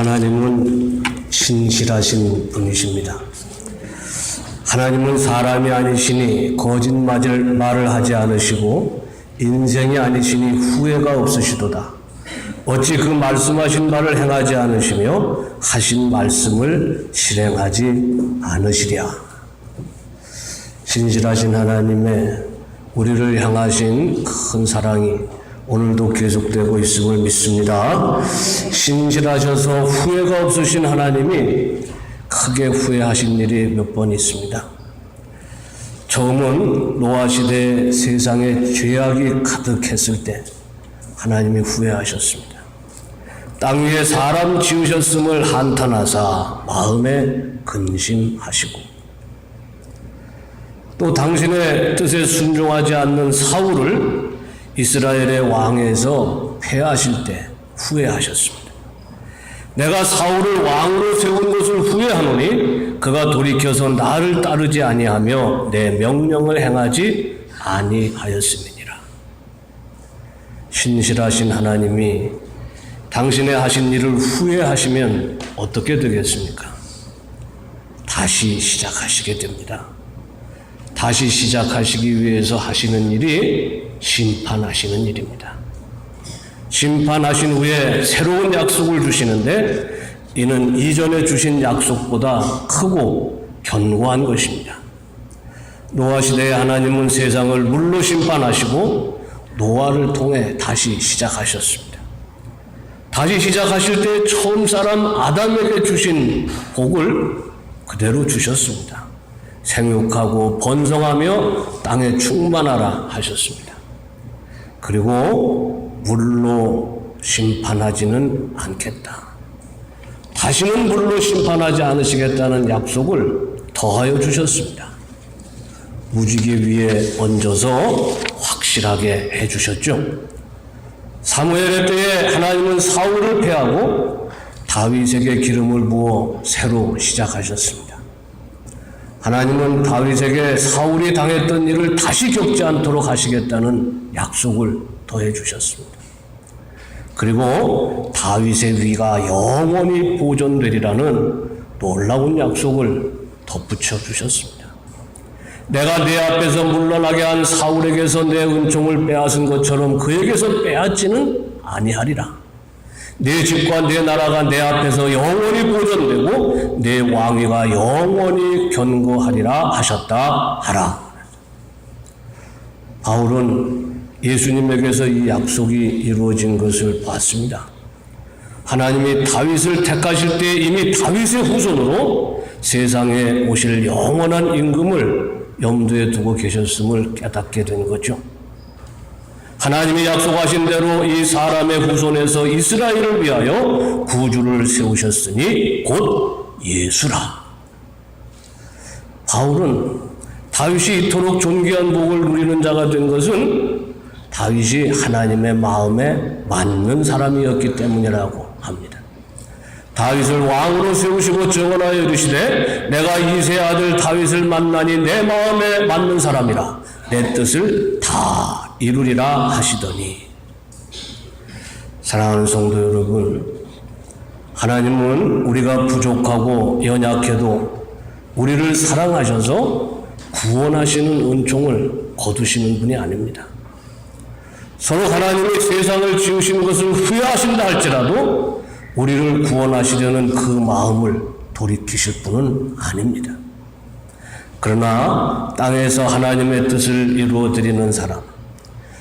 하나님은 신실하신 분이십니다. 하나님은 사람이 아니시니 거짓말을 하지 않으시고 인생이 아니시니 후회가 없으시도다. 어찌 그 말씀하신 바를 행하지 않으시며 하신 말씀을 실행하지 않으시랴. 신실하신 하나님의 우리를 향하신 큰 사랑이 오늘도 계속되고 있음을 믿습니다. 신실하셔서 후회가 없으신 하나님이 크게 후회하신 일이 몇 번 있습니다. 처음은 노아 시대 세상에 죄악이 가득했을 때 하나님이 후회하셨습니다. 땅 위에 사람 지으셨음을 한탄하사 마음에 근심하시고, 또 당신의 뜻에 순종하지 않는 사울을 이스라엘의 왕에서 폐하실 때 후회하셨습니다. 내가 사울을 왕으로 세운 것을 후회하노니 그가 돌이켜서 나를 따르지 아니하며 내 명령을 행하지 아니하였음이니라. 신실하신 하나님이 당신의 하신 일을 후회하시면 어떻게 되겠습니까? 다시 시작하시게 됩니다. 다시 시작하시기 위해서 하시는 일이 심판하시는 일입니다. 심판하신 후에 새로운 약속을 주시는데 이는 이전에 주신 약속보다 크고 견고한 것입니다. 노아 시대에 하나님은 세상을 물로 심판하시고 노아를 통해 다시 시작하셨습니다. 다시 시작하실 때 처음 사람 아담에게 주신 복을 그대로 주셨습니다. 생육하고 번성하며 땅에 충만하라 하셨습니다. 그리고 물로 심판하지는 않겠다. 다시는 물로 심판하지 않으시겠다는 약속을 더하여 주셨습니다. 무지개 위에 얹어서 확실하게 해주셨죠. 사무엘의 때에 하나님은 사울을 패하고 다윗에게 기름을 부어 새로 시작하셨습니다. 하나님은 다윗에게 사울이 당했던 일을 다시 겪지 않도록 하시겠다는 약속을 더해 주셨습니다. 그리고 다윗의 위가 영원히 보존되리라는 놀라운 약속을 덧붙여 주셨습니다. 내가 내 앞에서 물러나게 한 사울에게서 내 은총을 빼앗은 것처럼 그에게서 빼앗지는 아니하리라. 내 집과 내 나라가 내 앞에서 영원히 보존되고 내 왕위가 영원히 견고하리라 하셨다 하라. 바울은 예수님에게서 이 약속이 이루어진 것을 봤습니다. 하나님이 다윗을 택하실 때 이미 다윗의 후손으로 세상에 오실 영원한 임금을 염두에 두고 계셨음을 깨닫게 된 거죠. 하나님이 약속하신 대로 이 사람의 후손에서 이스라엘을 위하여 구주를 세우셨으니 곧 예수라. 바울은 다윗이 이토록 존귀한 복을 누리는 자가 된 것은 다윗이 하나님의 마음에 맞는 사람이었기 때문이라고 합니다. 다윗을 왕으로 세우시고 정언하여 이르시되 내가 이새의 아들 다윗을 만나니 내 마음에 맞는 사람이라 내 뜻을 다 이루리라 하시더니. 사랑하는 성도 여러분, 하나님은 우리가 부족하고 연약해도 우리를 사랑하셔서 구원하시는 은총을 거두시는 분이 아닙니다. 서로 하나님이 세상을 지으신 것을 후회하신다 할지라도 우리를 구원하시려는 그 마음을 돌이키실 분은 아닙니다. 그러나 땅에서 하나님의 뜻을 이루어드리는 사람,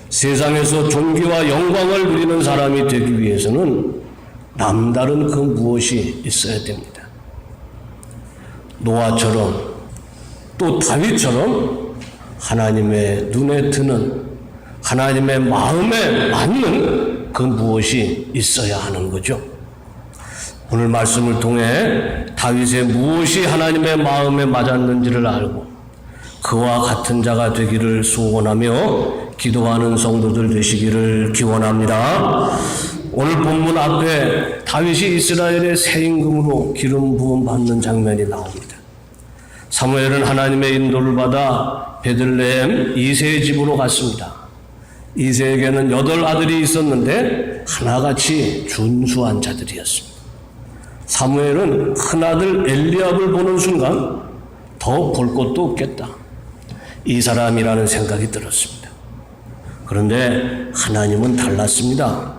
세상에서 존귀와 영광을 누리는 사람이 되기 위해서는 남다른 그 무엇이 있어야 됩니다. 노아처럼 또 다윗처럼 하나님의 눈에 드는, 하나님의 마음에 맞는 그 무엇이 있어야 하는 거죠. 오늘 말씀을 통해 다윗의 무엇이 하나님의 마음에 맞았는지를 알고 그와 같은 자가 되기를 소원하며 기도하는 성도들 되시기를 기원합니다. 오늘 본문 앞에 다윗이 이스라엘의 새 임금으로 기름 부음 받는 장면이 나옵니다. 사무엘은 하나님의 인도를 받아 베들레헴 이새의 집으로 갔습니다. 이새에게는 8 아들이 있었는데 하나같이 준수한 자들이었습니다. 사무엘은 큰아들 엘리압을 보는 순간 더 볼 것도 없겠다, 이 사람이라는 생각이 들었습니다. 그런데 하나님은 달랐습니다.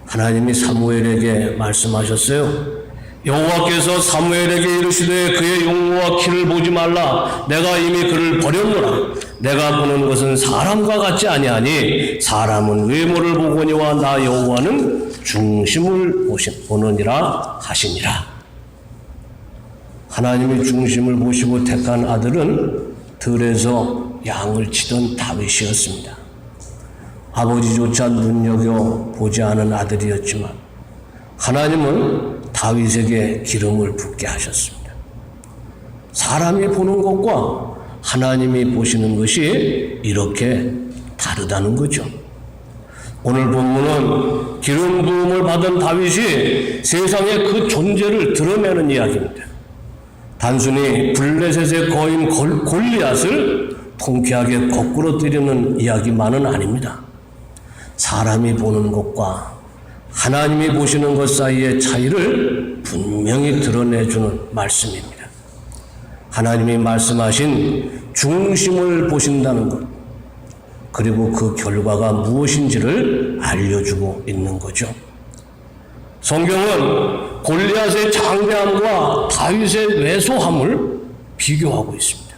하나님이 사무엘에게 말씀하셨어요. 여호와께서 사무엘에게 이르시되 그의 용모와 키를 보지 말라. 내가 이미 그를 버렸노라. 내가 보는 것은 사람과 같지 아니하니 사람은 외모를 보거니와 나 여호와는 중심을 보느니라 하시니라. 하나님이 중심을 보시고 택한 아들은 들에서 양을 치던 다윗이었습니다. 아버지조차 눈여겨보지 않은 아들이었지만 하나님은 다윗에게 기름을 붓게 하셨습니다. 사람이 보는 것과 하나님이 보시는 것이 이렇게 다르다는 거죠. 오늘 본문은 기름 부음을 받은 다윗이 세상에 그 존재를 드러내는 이야기입니다. 단순히 블레셋의 거인 골리앗을 통쾌하게 거꾸로 때리는 이야기만은 아닙니다. 사람이 보는 것과 하나님이 보시는 것 사이의 차이를 분명히 드러내주는 말씀입니다. 하나님이 말씀하신 중심을 보신다는 것, 그리고 그 결과가 무엇인지를 알려주고 있는 거죠. 성경은 골리앗의 장대함과 다윗의 왜소함을 비교하고 있습니다.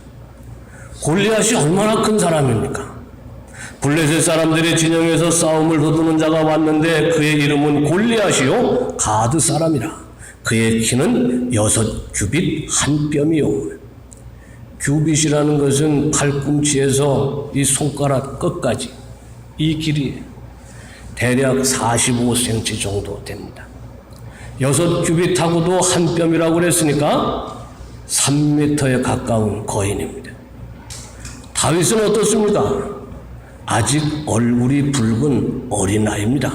골리앗이 얼마나 큰 사람입니까? 블레셋 사람들의 진영에서 싸움을 도두는 자가 왔는데 그의 이름은 골리앗이요 가드 사람이라. 그의 키는 6규빗 한 뼘이요. 규빗이라는 것은 팔꿈치에서 이 손가락 끝까지 이 길이 대략 45cm 정도 됩니다. 6규빗하고도 한 뼘이라고 그랬으니까 3m에 가까운 거인입니다. 다윗은 어떻습니까? 아직 얼굴이 붉은 어린아이입니다.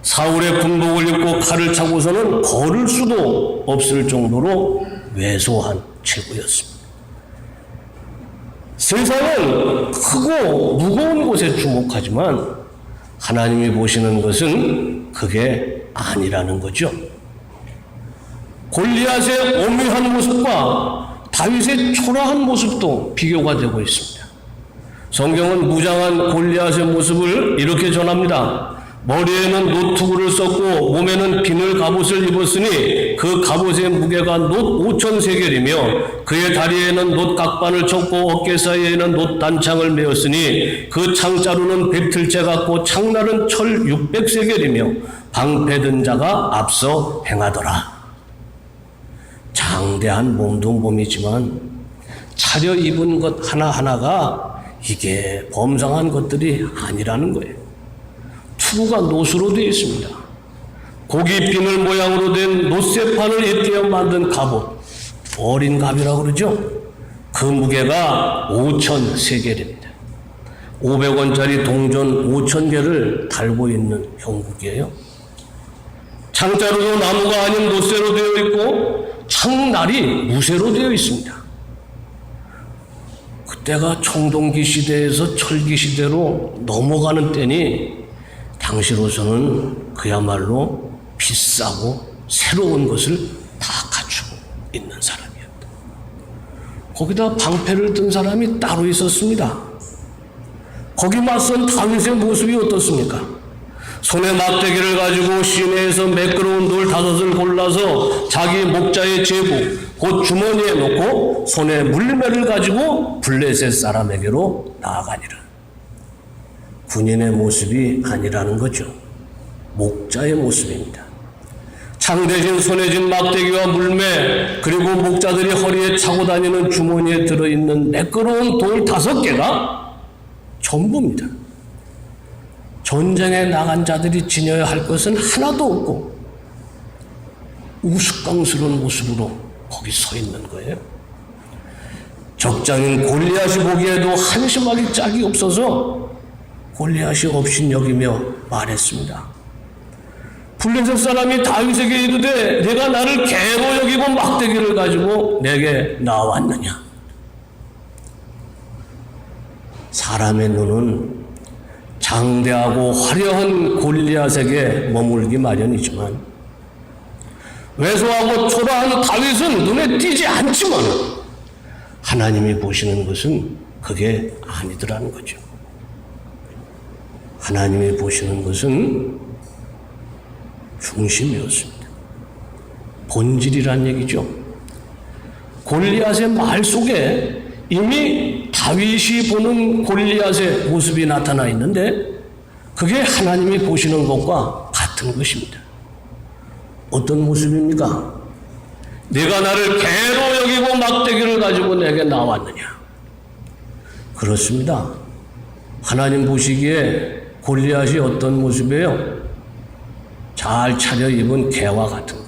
사울의 군복을 입고 칼을 차고서는 걸을 수도 없을 정도로 왜소한 체구였습니다. 세상은 크고 무거운 곳에 주목하지만 하나님이 보시는 것은 그게 아니라는 거죠. 골리앗의 오묘한 모습과 다윗의 초라한 모습도 비교가 되고 있습니다. 성경은 무장한 골리앗의 모습을 이렇게 전합니다. 머리에는 노투구를 썼고 몸에는 비늘 갑옷을 입었으니 그 갑옷의 무게가 놋 5,000세겔이며 그의 다리에는 놋 각반을 쳤고 어깨 사이에는 놋 단창을 메었으니 그 창자루는 배틀째 같고 창날은 철 600세겔이며 방패 든 자가 앞서 행하더라. 장대한 몸도 몸이지만 차려입은 것 하나하나가 이게 범상한 것들이 아니라는 거예요. 투구가 놋으로 되어 있습니다. 고기 비늘 모양으로 된 놋쇠판을 잇대어 만든 갑옷, 어린 갑이라고 그러죠. 그 무게가 5,000세겔입니다. 500원짜리 동전 5,000개를 달고 있는 형국이에요. 창자루도 나무가 아닌 놋쇠로 되어 있고 창날이 무쇠로 되어 있습니다. 그때가 청동기 시대에서 철기 시대로 넘어가는 때니 당시로서는 그야말로 비싸고 새로운 것을 다 갖추고 있는 사람이었다. 거기다 방패를 든 사람이 따로 있었습니다. 거기 맞선 다윗의 모습이 어떻습니까? 손에 막대기를 가지고 시내에서 매끄러운 돌 5을 골라서 자기 목자의 제복, 곧 주머니에 넣고 손에 물매를 가지고 블레셋 사람에게로 나아가니라. 군인의 모습이 아니라는 거죠. 목자의 모습입니다. 창 대신 손에 쥔 막대기와 물매, 그리고 목자들이 허리에 차고 다니는 주머니에 들어있는 매끄러운 돌 5개가 전부입니다. 전쟁에 나간 자들이 지녀야 할 것은 하나도 없고 우스꽝스러운 모습으로 거기 서 있는 거예요. 적장인 골리앗이 보기에도 한심하기 짝이 없어서 골리앗이 업신여기며 말했습니다. 블레셋 사람이 다윗에게 이르되 내가 나를 개로 여기고 막대기를 가지고 내게 나왔느냐. 사람의 눈은 장대하고 화려한 골리앗에게 머물기 마련이지만 왜소하고 초라한 다윗은 눈에 띄지 않지만 하나님이 보시는 것은 그게 아니더라는 거죠. 하나님이 보시는 것은 중심이었습니다. 본질이란 얘기죠. 골리앗의 말 속에 이미 다윗이 보는 골리앗의 모습이 나타나 있는데 그게 하나님이 보시는 것과 같은 것입니다. 어떤 모습입니까? 네가 나를 개로 여기고 막대기를 가지고 내게 나왔느냐? 그렇습니다. 하나님 보시기에 골리앗이 어떤 모습이에요? 잘 차려입은 개와 같은 거.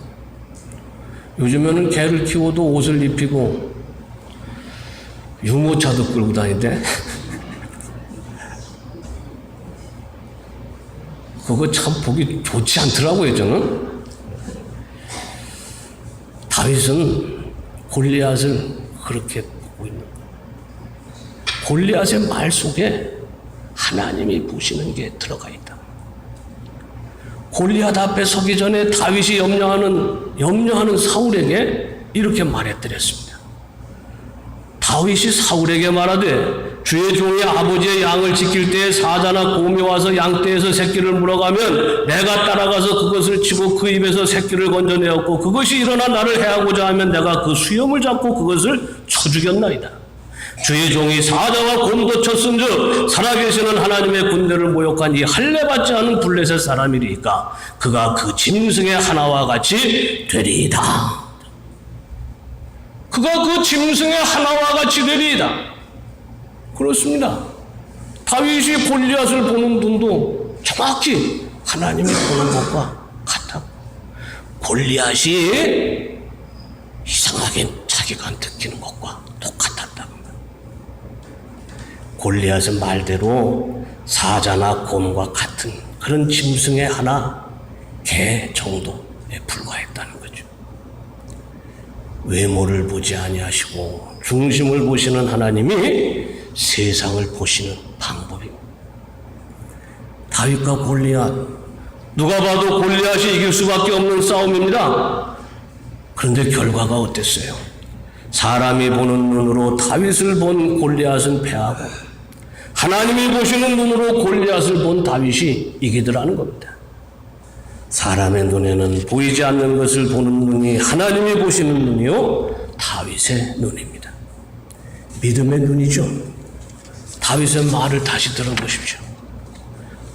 요즘에는 개를 키워도 옷을 입히고 유모차도 끌고 다니는데 그거 참 보기 좋지 않더라고요, 저는. 다윗은 골리앗을 그렇게 보고 있는 거예요. 골리앗의 말 속에 하나님이 보시는 게 들어가 있다. 골리앗 앞에 서기 전에 다윗이 염려하는 사울에게 이렇게 말했더랬습니다. 다윗이 사울에게 말하되 주의 종이 아버지의 양을 지킬 때에 사자나 곰이 와서 양떼에서 새끼를 물어가면 내가 따라가서 그것을 치고 그 입에서 새끼를 건져내었고 그것이 일어나 나를 해하고자 하면 내가 그 수염을 잡고 그것을 쳐 죽였나이다. 주의 종이 사자와 곰도 쳤은즉 살아계시는 하나님의 군대를 모욕한 이 할례받지 않은 블레셋 사람이리까 그가 그 짐승의 하나와 같이 되리이다. 그가 그 짐승의 하나와 같이 되리이다. 그렇습니다. 다윗이 골리앗을 보는 눈도 정확히 하나님이 보는 것과 같아. 골리앗이 이상하게 자기가 느끼는 것과 똑같았다고. 골리앗은 말대로 사자나 곰과 같은 그런 짐승의 하나, 개 정도에 불과했다는 거죠. 외모를 보지 아니하시고 중심을 보시는 하나님이 세상을 보시는 방법입니다. 다윗과 골리앗, 누가 봐도 골리앗이 이길 수밖에 없는 싸움입니다. 그런데 결과가 어땠어요? 사람이 보는 눈으로 다윗을 본 골리앗은 패하고 하나님이 보시는 눈으로 골리앗을 본 다윗이 이기더라는 겁니다. 사람의 눈에는 보이지 않는 것을 보는 눈이 하나님이 보시는 눈이요 다윗의 눈입니다. 믿음의 눈이죠. 다윗의 말을 다시 들어보십시오.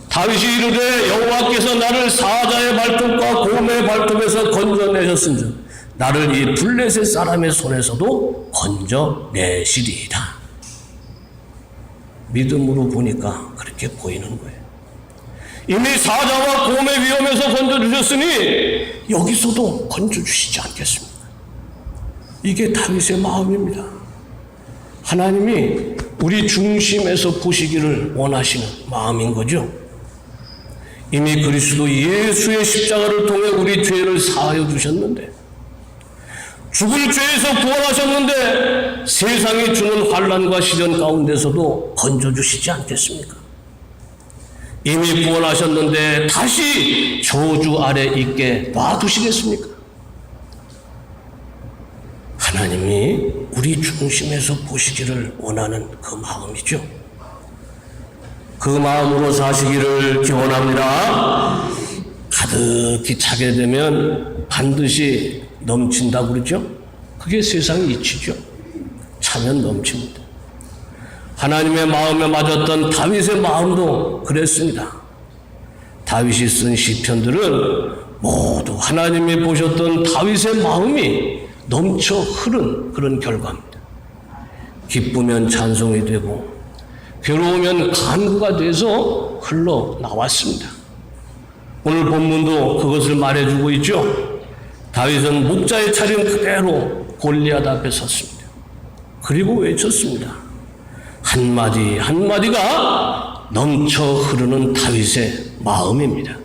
다윗이 이르되 여호와께서 나를 사자의 발톱과 곰의 발톱에서 건져내셨은즉 나를 이 블레셋 사람의 손에서도 건져내시리이다. 믿음으로 보니까 그렇게 보이는 거예요. 이미 사자와 곰의 위험에서 건져주셨으니 여기서도 건져주시지 않겠습니까? 이게 다윗의 마음입니다. 하나님이 우리 중심에서 보시기를 원하시는 마음인 거죠. 이미 그리스도 예수의 십자가를 통해 우리 죄를 사하여 주셨는데 죽을 죄에서 구원하셨는데 세상이 주는 환난과 시련 가운데서도 건져주시지 않겠습니까? 이미 구원하셨는데 다시 저주 아래 있게 놔두시겠습니까? 하나님이 우리 중심에서 보시기를 원하는 그 마음이죠. 그 마음으로 사시기를 기원합니다. 가득히 차게 되면 반드시 넘친다고 그러죠? 그게 세상의 이치죠. 차면 넘칩니다. 하나님의 마음에 맞았던 다윗의 마음도 그랬습니다. 다윗이 쓴 시편들은 모두 하나님이 보셨던 다윗의 마음이 넘쳐 흐른 그런 결과입니다. 기쁘면 찬송이 되고 괴로우면 간구가 돼서 흘러나왔습니다. 오늘 본문도 그것을 말해주고 있죠. 다윗은 목자의 차림 그대로 골리앗 앞에 섰습니다. 그리고 외쳤습니다. 한마디 한마디가 넘쳐 흐르는 다윗의 마음입니다.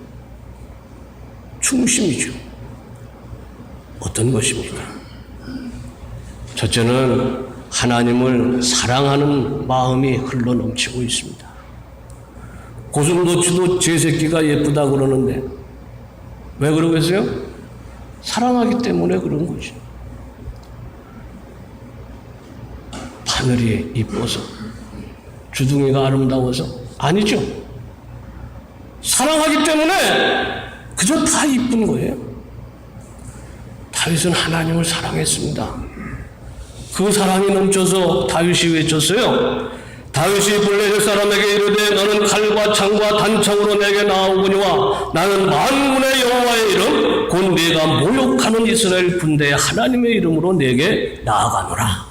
중심이죠. 어떤 것입니까? 첫째는 하나님을 사랑하는 마음이 흘러넘치고 있습니다. 고슴도치도 제 새끼가 예쁘다 그러는데 왜 그러겠어요? 사랑하기 때문에 그런 거죠. 하늘이 이뻐서, 주둥이가 아름다워서 아니죠. 사랑하기 때문에 그저 다 이쁜 거예요. 다윗은 하나님을 사랑했습니다. 그 사랑이 넘쳐서 다윗이 외쳤어요. 다윗이 블레셋 사람에게 이르되 너는 칼과 창과 단창으로 내게 나오거니와 나는 만군의 여호와의 이름 곧 네가 모욕하는 이스라엘 군대의 하나님의 이름으로 내게 나아가노라.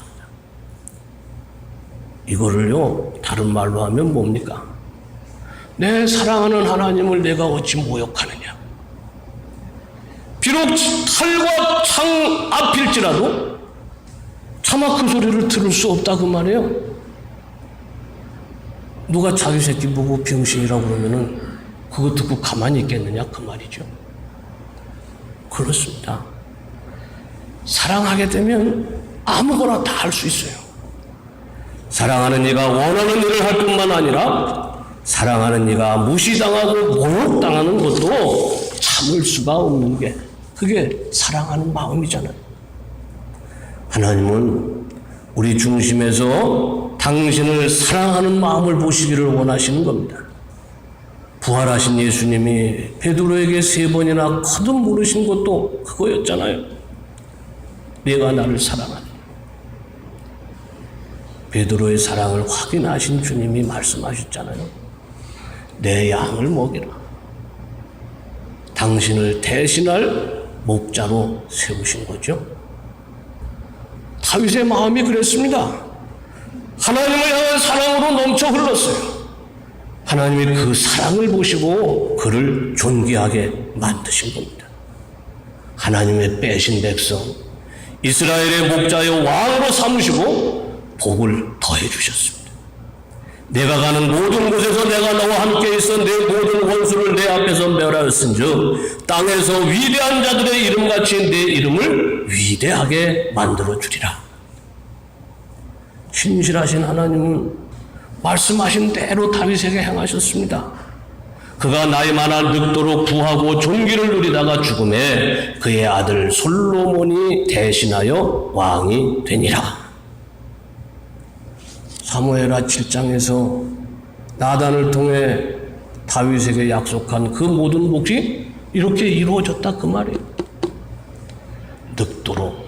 이거를요 다른 말로 하면 뭡니까? 내 사랑하는 하나님을 내가 어찌 모욕하느냐. 비록 칼과 창 앞일지라도 차마 그 소리를 들을 수 없다 그 말이에요. 누가 자기 새끼 보고 병신이라고 그러면은 그거 듣고 가만히 있겠느냐 그 말이죠. 그렇습니다. 사랑하게 되면 아무거나 다 할 수 있어요. 사랑하는 이가 원하는 일을 할 뿐만 아니라 사랑하는 이가 무시당하고 모욕당하는 것도 참을 수가 없는 게 그게 사랑하는 마음이잖아요. 하나님은 우리 중심에서 당신을 사랑하는 마음을 보시기를 원하시는 겁니다. 부활하신 예수님이 베드로에게 3번이나 거듭 물으신 것도 그거였잖아요. 내가 나를 사랑하니. 베드로의 사랑을 확인하신 주님이 말씀하셨잖아요. 내 양을 먹이라. 당신을 대신할 목자로 세우신 거죠. 다윗의 마음이 그랬습니다. 하나님을 향한 사랑으로 넘쳐 흘렀어요. 하나님이 그 사랑을 보시고 그를 존귀하게 만드신 겁니다. 하나님의 빼신 백성, 이스라엘의 목자여 왕으로 삼으시고 복을 더해 주셨습니다. 내가 가는 모든 곳에서 내가 너와 함께 있어 내 모든 원수를 내 앞에서 멸하였은즉 땅에서 위대한 자들의 이름같이 내 이름을 위대하게 만들어 주리라. 신실하신 하나님은 말씀하신 대로 다윗에게 행하셨습니다. 그가 나이 많아 늙도록 부하고 존귀를 누리다가 죽음에 그의 아들 솔로몬이 대신하여 왕이 되니라. 사무엘하 7장에서 나단을 통해 다윗에게 약속한 그 모든 복이 이렇게 이루어졌다 그 말이에요. 늙도록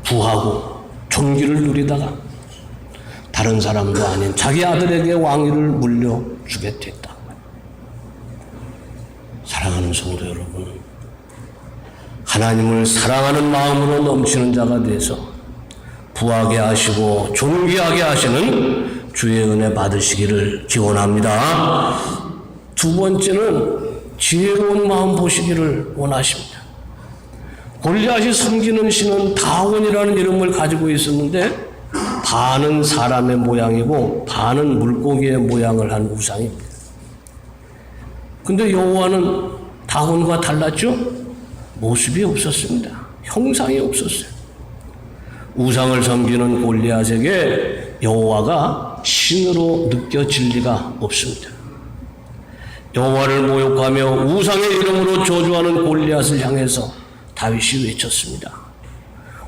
부하고 존귀를 누리다가 다른 사람도 아닌 자기 아들에게 왕위를 물려주게 됐다. 사랑하는 성도 여러분, 하나님을 사랑하는 마음으로 넘치는 자가 돼서 부하게 하시고 존귀하게 하시는 주의 은혜 받으시기를 기원합니다. 두 번째는 지혜로운 마음 보시기를 원하십니다. 골리앗이 섬기는 신은 다곤이라는 이름을 가지고 있었는데 반은 사람의 모양이고 반은 물고기의 모양을 한 우상입니다. 근데 여호와는 다곤과 달랐죠? 모습이 없었습니다. 형상이 없었어요. 우상을 섬기는 골리앗에게 여호와가 신으로 느껴질 리가 없습니다. 여호와를 모욕하며 우상의 이름으로 저주하는 골리앗을 향해서 다윗이 외쳤습니다.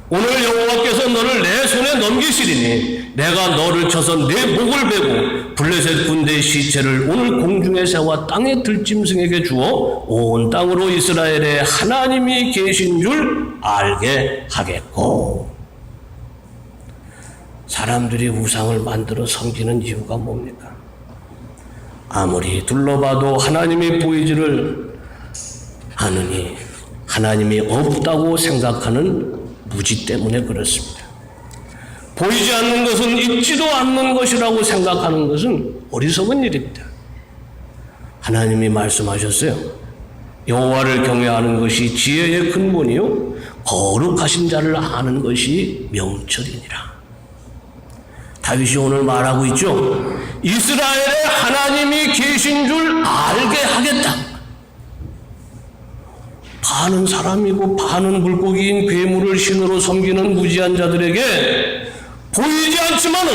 오늘 여호와께서 너를 내 손에 넘기시리니 내가 너를 쳐서 내 목을 베고 블레셋 군대의 시체를 오늘 공중에 세워 땅의 들짐승에게 주어 온 땅으로 이스라엘에 하나님이 계신 줄 알게 하겠고. 사람들이 우상을 만들어 섬기는 이유가 뭡니까? 아무리 둘러봐도 하나님이 보이지를 않으니 하나님이 없다고 생각하는 무지 때문에 그렇습니다. 보이지 않는 것은 있지도 않는 것이라고 생각하는 것은 어리석은 일입니다. 하나님이 말씀하셨어요. 여호와를 경외하는 것이 지혜의 근본이요 거룩하신 자를 아는 것이 명철이니라. 다윗이 오늘 말하고 있죠. 이스라엘에 하나님이 계신 줄 알게 하겠다. 반은 사람이고 반은 물고기인 괴물을 신으로 섬기는 무지한 자들에게 보이지 않지만은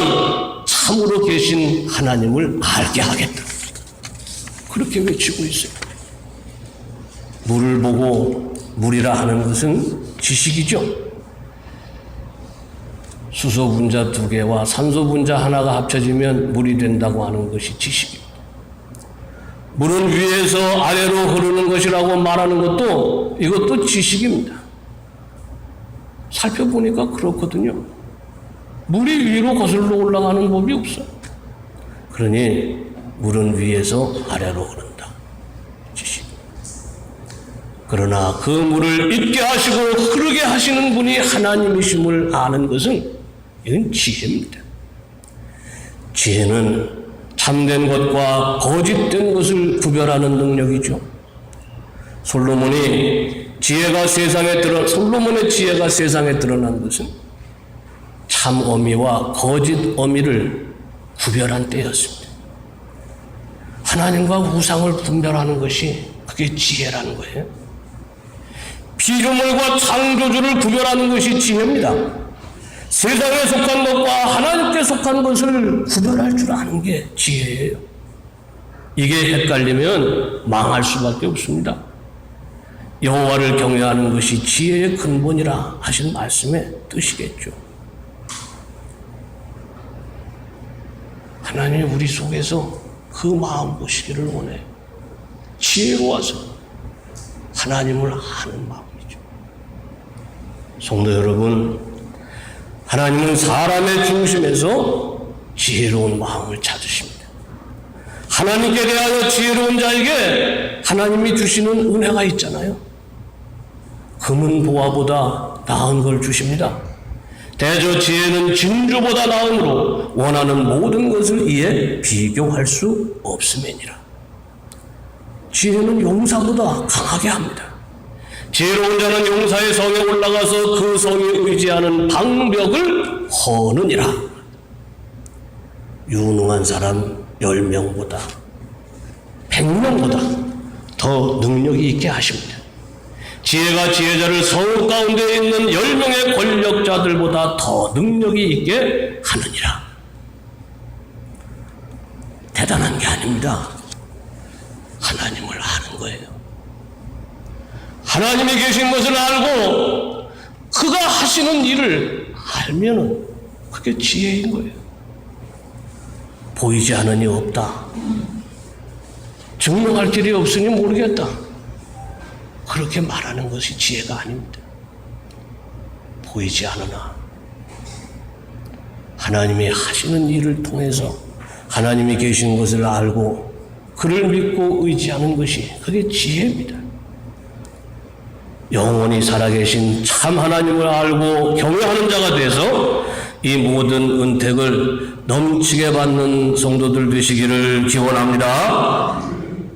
참으로 계신 하나님을 알게 하겠다. 그렇게 외치고 있어요. 물을 보고 물이라 하는 것은 지식이죠. 수소 분자 2개와 산소 분자 하나가 합쳐지면 물이 된다고 하는 것이 지식입니다. 물은 위에서 아래로 흐르는 것이라고 말하는 것도 이것도 지식입니다. 살펴보니까 그렇거든요. 물이 위로 거슬러 올라가는 법이 없어요. 그러니 물은 위에서 아래로 흐른다. 지식. 그러나 그 물을 있게 하시고 흐르게 하시는 분이 하나님이심을 아는 것은 이건 지혜입니다. 지혜는 참된 것과 거짓된 것을 구별하는 능력이죠. 솔로몬의 지혜가 세상에 드러난 것은 참 어미와 거짓 어미를 구별한 때였습니다. 하나님과 우상을 분별하는 것이 그게 지혜라는 거예요. 피조물과 창조주를 구별하는 것이 지혜입니다. 세상에 속한 것과 하나님께 속한 것을 구별할 줄 아는 게 지혜예요. 이게 헷갈리면 망할 수밖에 없습니다. 여호와를 경외하는 것이 지혜의 근본이라 하신 말씀의 뜻이겠죠. 하나님이 우리 속에서 그 마음 보시기를 원해요. 지혜로워서 하나님을 아는 마음이죠. 성도 여러분, 하나님은 사람의 중심에서 지혜로운 마음을 찾으십니다. 하나님께 대하여 지혜로운 자에게 하나님이 주시는 은혜가 있잖아요. 금은 보화보다 나은 걸 주십니다. 대저 지혜는 진주보다 나으므로 원하는 모든 것을 이에 비교할 수 없음이니라. 지혜는 용사보다 강하게 합니다. 지혜로운 자는 용사의 성에 올라가서 그 성이 의지하는 방벽을 허느니라. 유능한 사람 10명보다 100명보다 더 능력이 있게 하십니다. 지혜가 지혜자를 성 가운데 있는 10명의 권력자들보다 더 능력이 있게 하느니라. 대단한 게 아닙니다. 하나님을 아는 거예요. 하나님이 계신 것을 알고 그가 하시는 일을 알면은 그게 지혜인 거예요. 보이지 않으니 없다. 증명할 길이 없으니 모르겠다. 그렇게 말하는 것이 지혜가 아닙니다. 보이지 않으나 하나님이 하시는 일을 통해서 하나님이 계신 것을 알고 그를 믿고 의지하는 것이 그게 지혜입니다. 영원히 살아계신 참 하나님을 알고 경외하는 자가 돼서 이 모든 은택을 넘치게 받는 성도들 되시기를 기원합니다.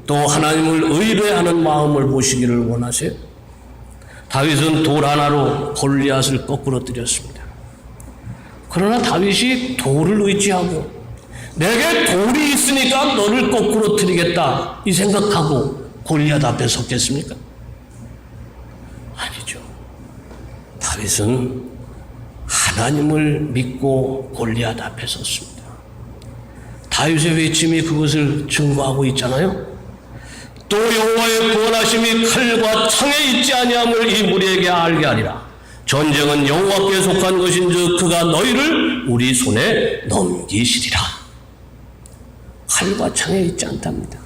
또 하나님을 의뢰하는 마음을 보시기를 원하세요. 다윗은 돌 하나로 골리앗을 거꾸러뜨렸습니다. 그러나 다윗이 돌을 의지하고 내게 돌이 있으니까 너를 거꾸러뜨리겠다 이 생각하고 골리앗 앞에 섰겠습니까? 아니죠. 다윗은 하나님을 믿고 골리앗 앞에 섰습니다. 다윗의 외침이 그것을 증거하고 있잖아요. 또 여호와의 구원하심이 칼과 창에 있지 아니함을 이 무리에게 알게 하리라. 전쟁은 여호와께 속한 것인즉 그가 너희를 우리 손에 넘기시리라. 칼과 창에 있지 않답니다.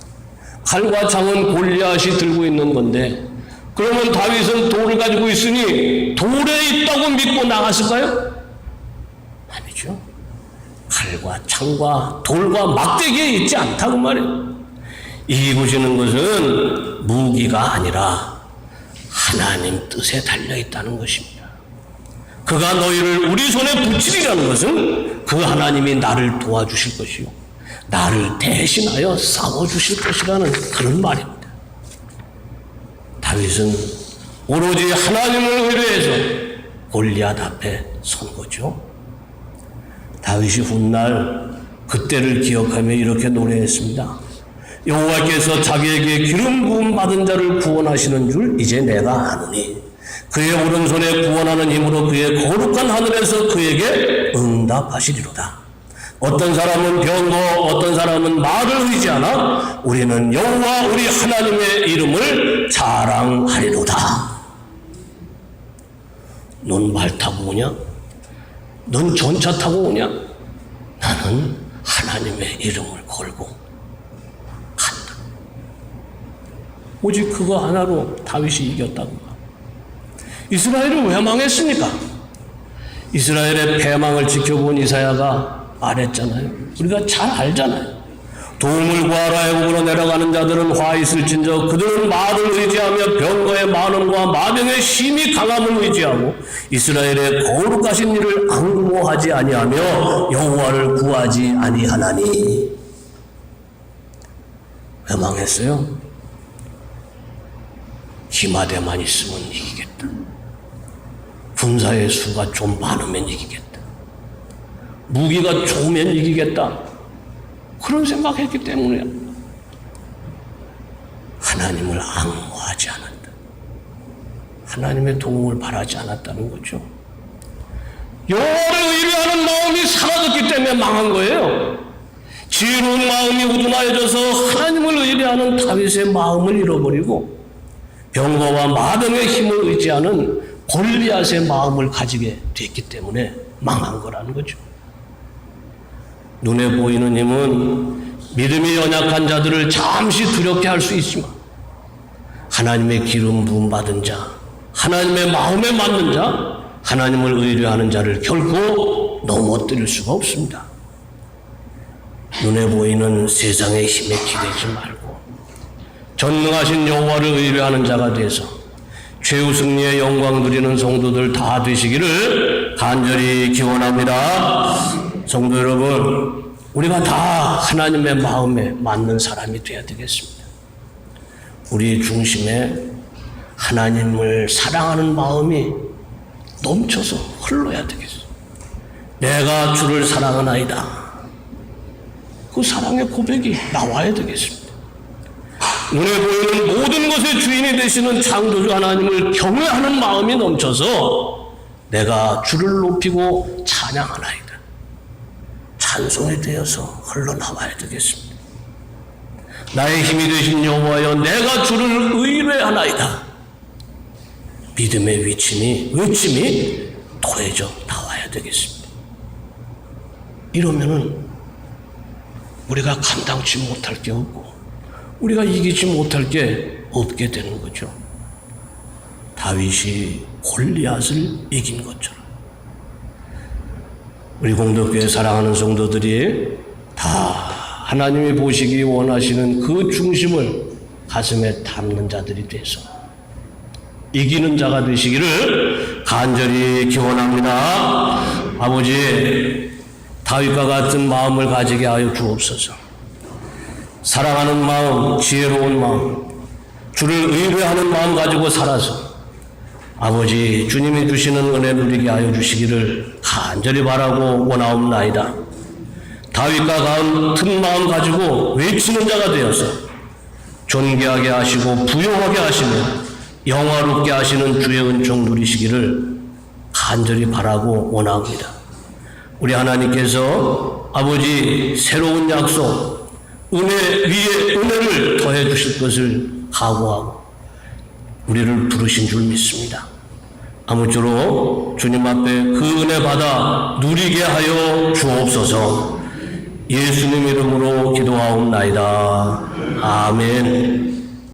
칼과 창은 골리앗이 들고 있는 건데 그러면 다윗은 돌을 가지고 있으니 돌에 있다고 믿고 나갔을까요? 아니죠. 칼과 창과 돌과 막대기에 있지 않다고 말이에요. 이기고시는 것은 무기가 아니라 하나님 뜻에 달려있다는 것입니다. 그가 너희를 우리 손에 붙이리라는 것은 그 하나님이 나를 도와주실 것이요 나를 대신하여 싸워주실 것이라는 그런 말입니다. 다윗은 오로지 하나님을 의뢰해서 골리앗 앞에 선 거죠. 다윗이 훗날 그때를 기억하며 이렇게 노래했습니다. 여호와께서 자기에게 기름 부음 받은 자를 구원하시는 줄 이제 내가 아노니 그의 오른손에 구원하는 힘으로 그의 거룩한 하늘에서 그에게 응답하시리로다. 어떤 사람은 병거 어떤 사람은 말을 의지하나 우리는 여호와 우리 하나님의 이름을 자랑하리로다. 넌 말 타고 오냐? 넌 전차 타고 오냐? 나는 하나님의 이름을 걸고 간다. 오직 그거 하나로 다윗이 이겼다고. 이스라엘은 왜 망했습니까? 이스라엘의 패망을 지켜본 이사야가 말했잖아요. 우리가 잘 알잖아요. 도움을 구하라 애국으로 내려가는 자들은 화 있을진저 그들은 말을 의지하며 병거의 많음과 마병의 힘이 강함을 의지하고 이스라엘의 거룩하신 일을 앙모하지 아니하며 여호와를 구하지 아니하나니. 왜 망했어요? 기마대만 있으면 이기겠다. 군사의 수가 좀 많으면 이기겠다. 무기가 좋으면 이기겠다. 그런 생각했기 때문에 하나님을 앙모하지 않았다. 하나님의 도움을 바라지 않았다는 거죠. 여호와를 의뢰하는 마음이 사라졌기 때문에 망한 거예요. 지혜로운 마음이 우둔하여져서 하나님을 의뢰하는 다윗의 마음을 잃어버리고 병거와 마병의 힘을 의지하는 골리앗의 마음을 가지게 됐기 때문에 망한 거라는 거죠. 눈에 보이는 힘은 믿음이 연약한 자들을 잠시 두렵게 할 수 있지만 하나님의 기름 부음 받은 자, 하나님의 마음에 맞는 자, 하나님을 의뢰하는 자를 결코 넘어뜨릴 수가 없습니다. 눈에 보이는 세상의 힘에 기대지 말고 전능하신 여호와를 의뢰하는 자가 돼서 최후 승리의 영광 누리는 성도들 다 되시기를 간절히 기원합니다. 성도 여러분, 우리가 다 하나님의 마음에 맞는 사람이 되어야 되겠습니다. 우리 중심에 하나님을 사랑하는 마음이 넘쳐서 흘러야 되겠어요. 내가 주를 사랑하나이다. 그 사랑의 고백이 나와야 되겠습니다. 눈에 보이는 모든 것의 주인이 되시는 창조주 하나님을 경외하는 마음이 넘쳐서 내가 주를 높이고 찬양하나이다. 찬송이 되어서 흘러나와야 되겠습니다. 나의 힘이 되신 여호와여 내가 주를 의뢰하나이다. 믿음의 외침이 더해져 나와야 되겠습니다. 이러면은 우리가 감당치 못할 게 없고 우리가 이기지 못할 게 없게 되는 거죠. 다윗이 골리앗을 이긴 것처럼 우리 공덕교회 사랑하는 성도들이 다 하나님이 보시기 원하시는 그 중심을 가슴에 담는 자들이 돼서 이기는 자가 되시기를 간절히 기원합니다. 아버지, 다윗과 같은 마음을 가지게 하여 주옵소서. 사랑하는 마음, 지혜로운 마음, 주를 의뢰하는 마음 가지고 살아서 아버지 주님이 주시는 은혜 누리게 하여 주시기를 간절히 바라고 원하옵나이다. 다윗과 같은 마음 가지고 외치는 자가 되어서 존귀하게 하시고 부요하게 하시며 영화롭게 하시는 주의 은총 누리시기를 간절히 바라고 원합니다. 우리 하나님께서 아버지 새로운 약속, 은혜 위에 은혜를 더해 주실 것을 각오하고 우리를 부르신 줄 믿습니다. 아무쪼록 주님 앞에 그 은혜 받아 누리게 하여 주옵소서. 예수님 이름으로 기도하옵나이다. 아멘.